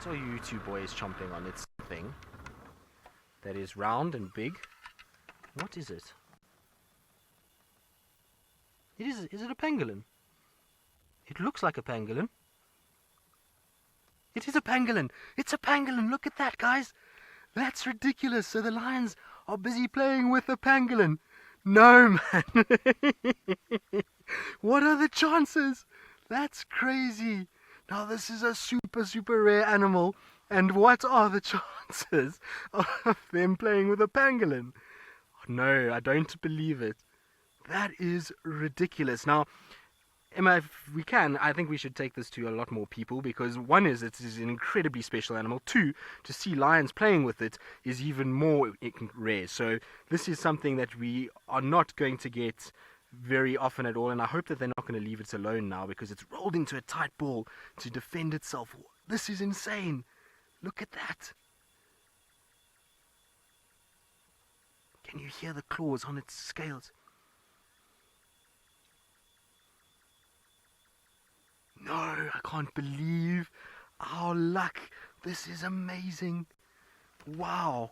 What are you two boys chomping on? It's something that is round and big. What is it? Is it a pangolin? It looks like a pangolin. It is a pangolin. It's a pangolin. Look at that, guys. That's ridiculous. So the lions are busy playing with a pangolin. No, man. What are the chances? That's crazy. Now, this is a super, super rare animal. And what are the chances of them playing with a pangolin? No, I don't believe it. That is ridiculous. Now, Emma, if we can, I think we should take this to a lot more people, because one is it is an incredibly special animal. Two, to see lions playing with it is even more rare. So this is something that we are not going to get very often at all, and I hope that they're not going to leave it alone now, because it's rolled into a tight ball to defend itself. This is insane. Look at that. Can you hear the claws on its scales? No, I can't believe our luck. This is amazing. Wow.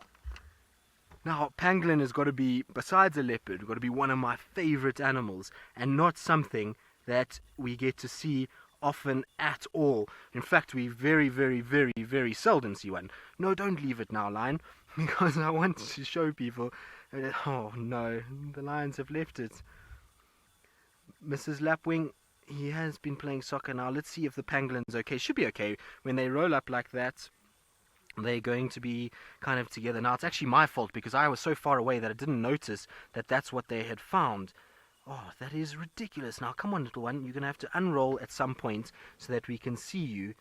Now, pangolin has got to be, besides a leopard, got to be one of my favorite animals, and not something that we get to see often at all. In fact, we very, very, very, very seldom see one. No, don't leave it now, lion, because I want to show people. Oh no, the lions have left it. Mrs. Lapwing, he has been playing soccer now. Let's see if the pangolin's okay. Should be okay. When they roll up like that, they're going to be kind of together. Now, it's actually my fault, because I was so far away that I didn't notice that that's what they had found. Oh, that is ridiculous. Now, come on, little one. You're going to have to unroll at some point so that we can see you.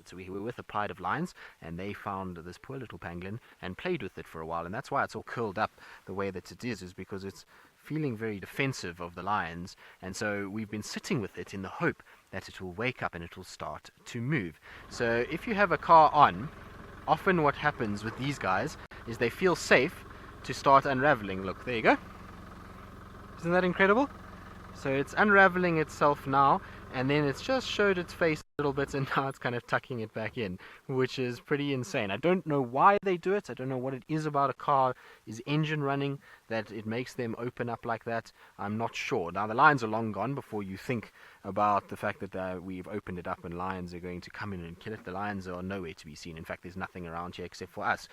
So we were with a pride of lions, and they found this poor little pangolin and played with it for a while. And that's why it's all curled up the way that it is because it's feeling very defensive of the lions. And so we've been sitting with it in the hope that it will wake up and it will start to move. So if you have a car on, often what happens with these guys is they feel safe to start unraveling. Look, there you go. Isn't that incredible? So it's unraveling itself now, and then it's just showed its face a little bit, and now it's kind of tucking it back in, which is pretty insane. I don't know why they do it. I don't know what it is about a car's engine running that it makes them open up like that. I'm not sure. Now, the lions are long gone before you think about the fact that we've opened it up and lions are going to come in and kill it. The lions are nowhere to be seen. In fact, there's nothing around here except for us.